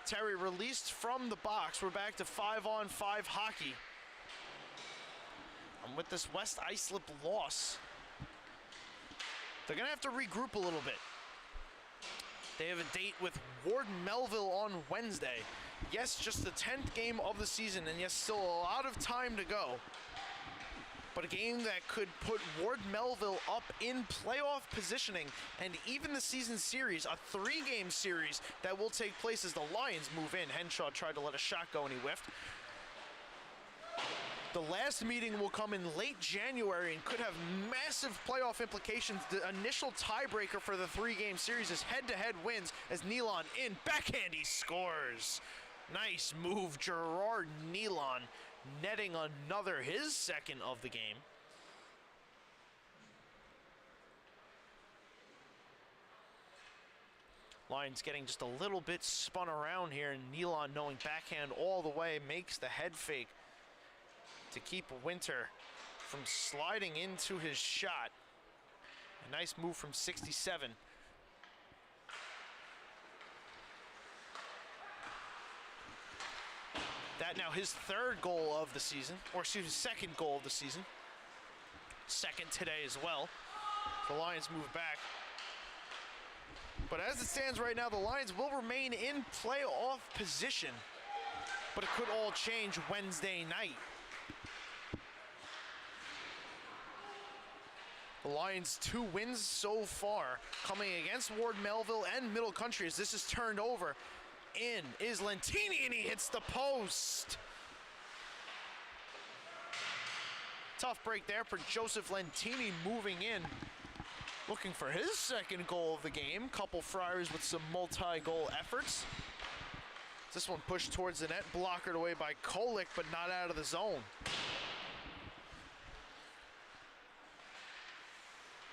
S1: Terry released from the box. We're back to 5-on-5 hockey. And with this West Islip loss, they're going to have to regroup a little bit. They have a date with Ward Melville on Wednesday. Yes, just the 10th game of the season, and yes, still a lot of time to go. But a game that could put Ward Melville up in playoff positioning, and even the season series, a 3-game series that will take place as the Lions move in. Henshaw tried to let a shot go and he whiffed. The last meeting will come in late January and could have massive playoff implications. The initial tiebreaker for the 3-game series is head-to-head wins as Nealon in backhand, he scores. Nice move, Gerard Nealon, netting another, his second of the game. Lions getting just a little bit spun around here, and Nealon, knowing backhand all the way, makes the head fake to keep Winter from sliding into his shot. A nice move from 67. That now his 3rd goal of the season, or excuse me, 2nd goal of the season. 2nd today as well. The Lions move back. But as it stands right now, the Lions will remain in playoff position. But it could all change Wednesday night. The Lions' 2 wins so far, coming against Ward Melville and Middle Country, as this is turned over. In is Lentini, and he hits the post. Tough break there for Joseph Lentini, moving in, looking for his 2nd goal of the game. Couple Friars with some multi-goal efforts. This one pushed towards the net, blockered away by Kolick, but not out of the zone.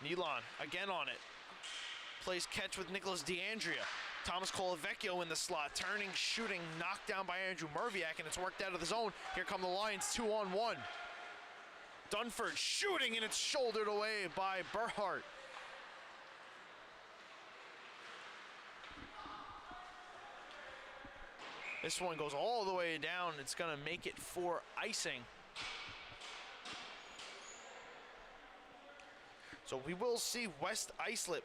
S1: Nealon again on it. Plays catch with Nicholas DeAndrea. Thomas Colavecchio in the slot, turning, shooting, knocked down by Andrew Merviak, and it's worked out of the zone. Here come the Lions, 2-on-1. Dunford shooting, and it's shouldered away by Burhart. This one goes all the way down. It's going to make it for icing. So we will see West Islip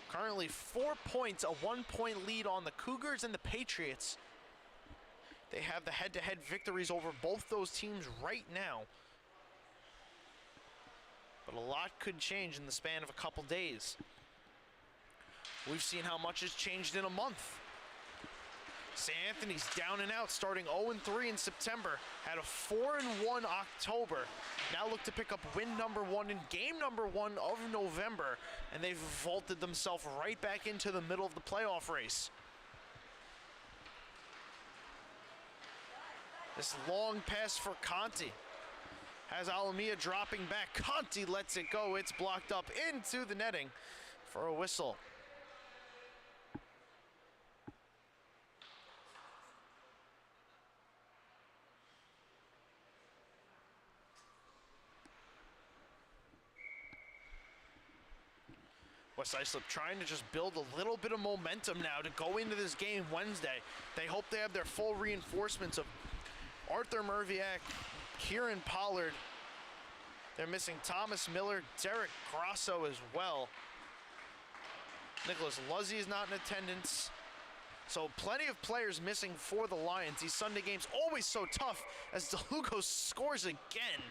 S1: currently 4 points, a 1-point lead on the Cougars and the Patriots. They have the head-to-head victories over both those teams right now. But a lot could change in the span of a couple days. We've seen how much has changed in a month. St. Anthony's down and out, starting 0-3 in September, had a 4-1 October. Now look to pick up win number 1 in game number 1 of November, and they've vaulted themselves right back into the middle of the playoff race. This long pass for Conti has Alamia dropping back. Conti lets it go. It's blocked up into the netting for a whistle. West Islip trying to just build a little bit of momentum now to go into this game Wednesday. They hope they have their full reinforcements of Arthur Merviak, Kieran Pollard. They're missing Thomas Miller, Derek Grasso as well. Nicholas Luzzi is not in attendance. So plenty of players missing for the Lions. These Sunday games always so tough as DeLugo scores again.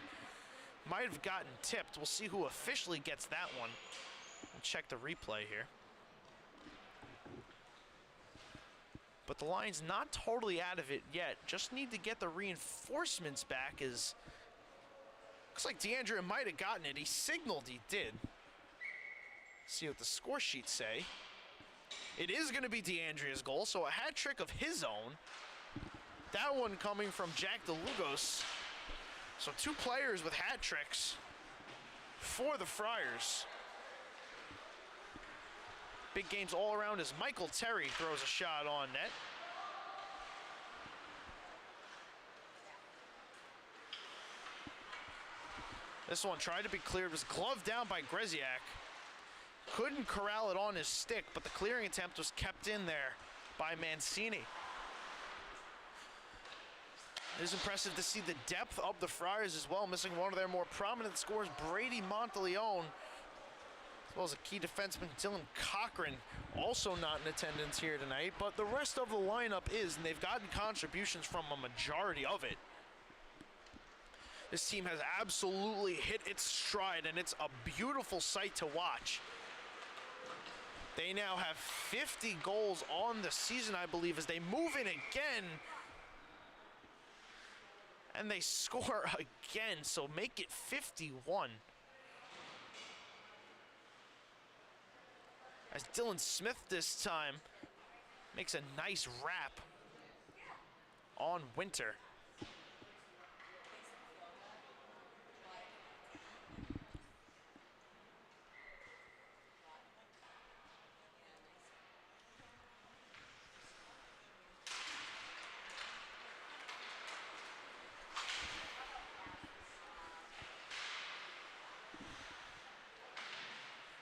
S1: Might have gotten tipped. We'll see who officially gets that one. We'll check the replay here. But the Lions not totally out of it yet. Just need to get the reinforcements back as looks like DeAndrea might have gotten it. He signaled he did. See what the score sheets say. It is going to be DeAndrea's goal, so a hat trick of his own. That one coming from Jack DeLugos. So 2 players with hat tricks for the Friars. Big games all around as Michael Terry throws a shot on net. This one tried to be cleared, was gloved down by Greziak. Couldn't corral it on his stick, but the clearing attempt was kept in there by Mancini. It is impressive to see the depth of the Friars as well, missing one of their more prominent scorers, Brady Monteleone, as well as a key defenseman, Dylan Cochran, also not in attendance here tonight, but the rest of the lineup is, and they've gotten contributions from a majority of it. This team has absolutely hit its stride, and it's a beautiful sight to watch. They now have 50 goals on the season, I believe, as they move in again. And they score again, so make it 51. As Dylan Smith this time makes a nice wrap on Winter.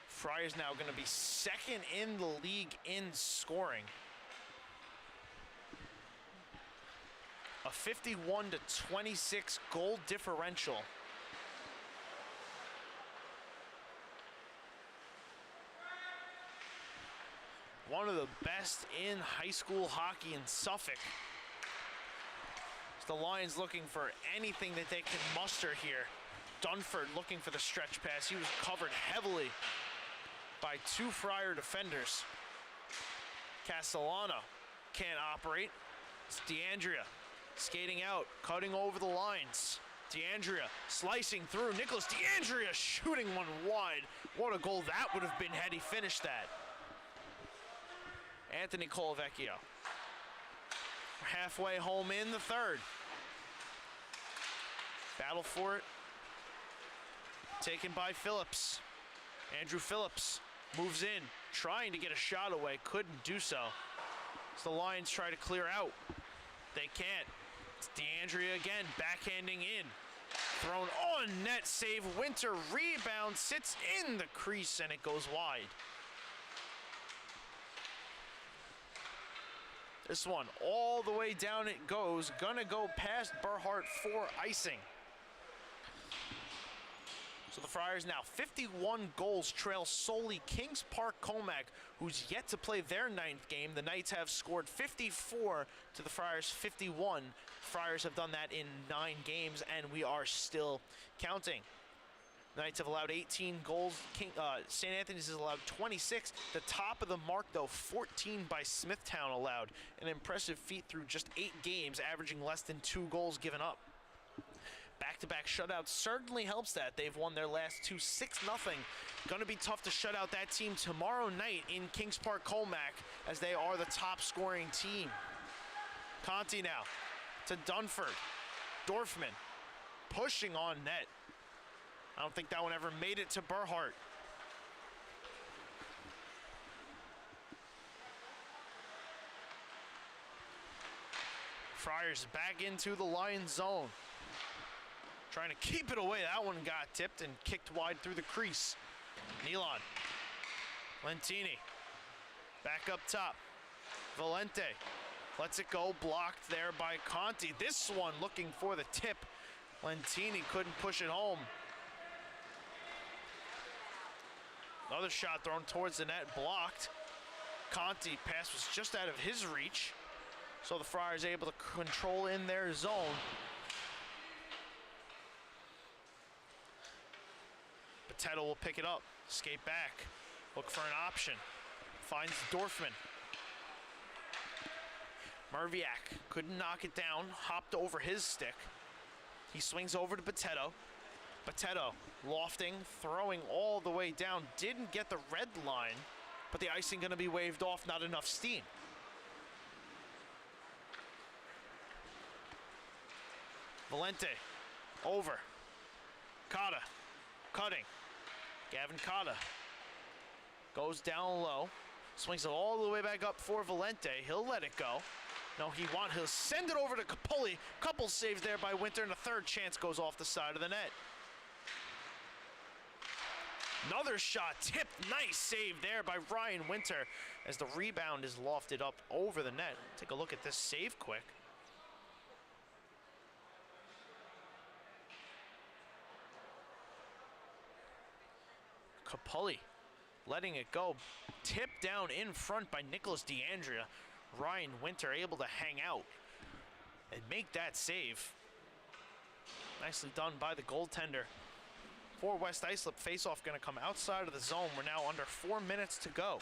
S1: Friars now going to be second in the league in scoring. A 51-26 goal differential. One of the best in high school hockey in Suffolk. The Lions looking for anything that they can muster here. Dunford looking for the stretch pass. He was covered heavily by 2 Friar defenders. Castellano can't operate. It's DeAndrea skating out, cutting over the lines. DeAndrea slicing through. Nicholas DeAndrea shooting one wide. What a goal that would have been had he finished that. Anthony Colavecchio. Halfway home in the third. Battle for it. Taken by Phillips. Andrew Phillips moves in, trying to get a shot away, couldn't do so. So the Lions try to clear out. They can't. It's DeAndrea again, backhanding in. Thrown on net, save Winter, rebound, sits in the crease, and it goes wide. This one, all the way down it goes, gonna go past Burhart for icing. So the Friars now 51 goals, trail solely Kings Park Comac, who's yet to play their 9th game. The Knights have scored 54 to the Friars 51. Friars have done that in 9 games, and we are still counting. The Knights have allowed 18 goals. St. Anthony's has allowed 26. The top of the mark, though, 14 by Smithtown allowed. An impressive feat through just 8 games, averaging less than 2 goals given up. Back-to-back shutouts certainly helps that. They've won their last 2 6-0. Going to be tough to shut out that team tomorrow night in Kings Park Comac, as they are the top scoring team. Conti now to Dunford. Dorfman pushing on net. I don't think that one ever made it to Burhart. Friars back into the Lions zone. Trying to keep it away. That one got tipped and kicked wide through the crease. Nealon. Lentini. Back up top. Valente. Lets it go. Blocked there by Conti. This one looking for the tip. Lentini couldn't push it home. Another shot thrown towards the net. Blocked. Conti, pass was just out of his reach. So the Friars able to control in their zone. Potato will pick it up, skate back, look for an option. Finds Dorfman. Merviak couldn't knock it down, hopped over his stick. He swings over to Potato. Potato lofting, throwing all the way down. Didn't get the red line, but the icing gonna be waved off, not enough steam. Valente, over. Cotta, cutting. Gavin Cotta goes down low, swings it all the way back up for Valente. He'll let it go. No, he'll send it over to Capoli. Couple saves there by Winter, and a third chance goes off the side of the net. Another shot tipped. Nice save there by Ryan Winter as the rebound is lofted up over the net. Take a look at this save quick. Capoli letting it go. Tipped down in front by Nicholas DeAndrea. Ryan Winter able to hang out and make that save. Nicely done by the goaltender. For West Islip, faceoff going to come outside of the zone. We're now under 4 minutes to go.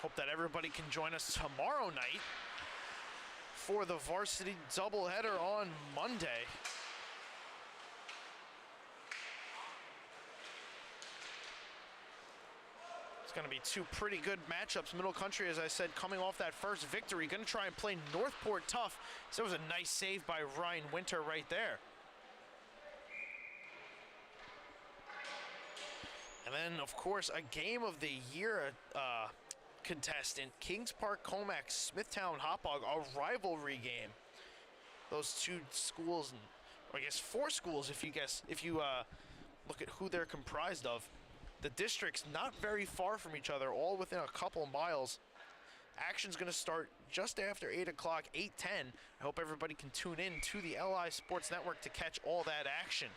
S1: Hope that everybody can join us tomorrow night for the varsity doubleheader on Monday. It's going to be two pretty good matchups. Middle Country, as I said, coming off that first victory, going to try and play Northport tough. So it was a nice save by Ryan Winter right there. And then, of course, a game of the year contestant, Kings Park Comac, Smithtown Hopog, a rivalry game. Those two schools, or I guess 4 schools if you look at who they're comprised of. The districts not very far from each other, all within a couple miles. Action's going to start just after 8 o'clock, 8:10. I hope everybody can tune in to the LI Sports Network to catch all that action.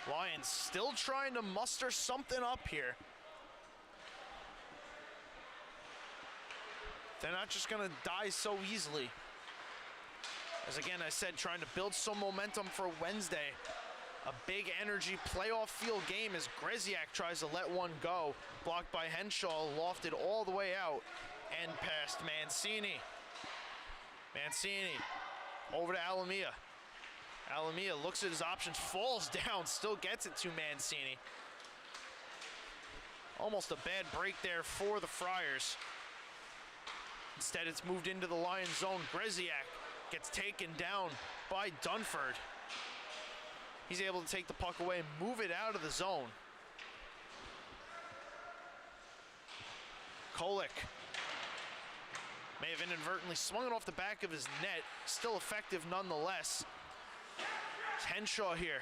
S1: Lions still trying to muster something up here. They're not just going to die so easily. As again, I said, trying to build some momentum for Wednesday. A big energy playoff field game as Greziak tries to let one go. Blocked by Henshaw, lofted all the way out and past Mancini. Mancini over to Alamia. Alamia looks at his options, falls down, still gets it to Mancini. Almost a bad break there for the Friars. Instead, it's moved into the Lions zone. Greziak gets taken down by Dunford. He's able to take the puck away, move it out of the zone. Kolick may have inadvertently swung it off the back of his net. Still effective nonetheless. Henshaw here,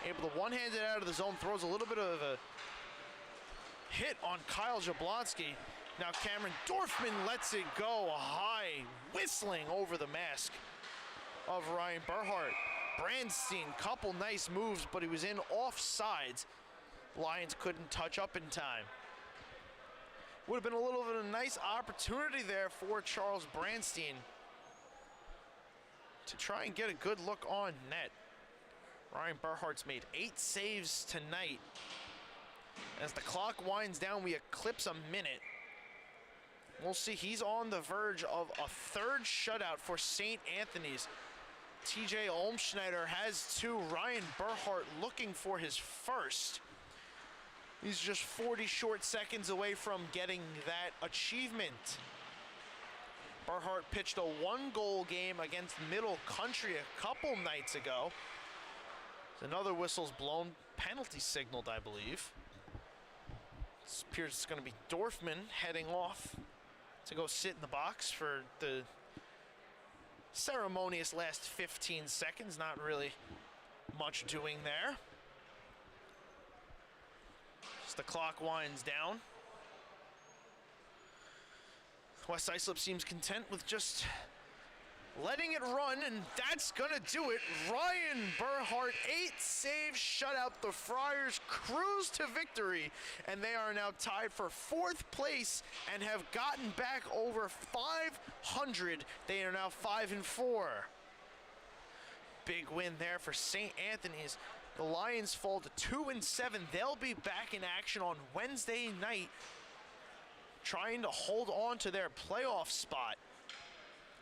S1: able to one-hand it out of the zone, throws a little bit of a hit on Kyle Jablonski. Now Cameron Dorfman lets it go high, whistling over the mask of Ryan Burhart. Brandstein, couple nice moves, but he was in offsides. Lions couldn't touch up in time. Would have been a little bit of a nice opportunity there for Charles Brandstein to try and get a good look on net. Ryan Burhart's made 8 saves tonight. As the clock winds down, we eclipse a minute. We'll see, he's on the verge of a 3rd shutout for St. Anthony's. TJ Olmschneider has 2. Ryan Burhart looking for his 1st. He's just 40 short seconds away from getting that achievement. Burhart pitched a 1-goal game against Middle Country a couple nights ago. Another whistle's blown, penalty signaled, I believe. It appears it's going to be Dorfman heading off to go sit in the box for the ceremonious last 15 seconds. Not really much doing there. Just the clock winds down. West Islip seems content with just letting it run, and that's gonna do it. Ryan Burhart, 8 saves, shutout. The Friars cruise to victory, and they are now tied for 4th place and have gotten back over 500. They are now 5-4. Big win there for St. Anthony's. The Lions fall to 2-7. They'll be back in action on Wednesday night, trying to hold on to their playoff spot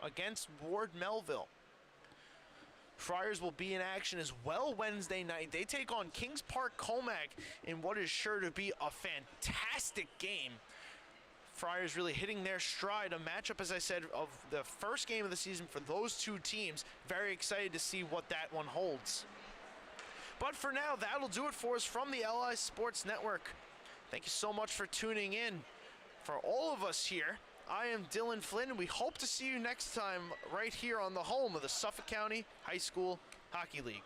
S1: against Ward Melville. Friars will be in action as well Wednesday night. They take on Kings Park Comac in what is sure to be a fantastic game. Friars really hitting their stride. A matchup, as I said, of the first game of the season for those two teams. Very excited to see what that one holds. But for now, that'll do it for us from the LI Sports Network. Thank you so much for tuning in. For all of us here, I am Dylan Flynn, and we hope to see you next time right here on the home of the Suffolk County High School Hockey League.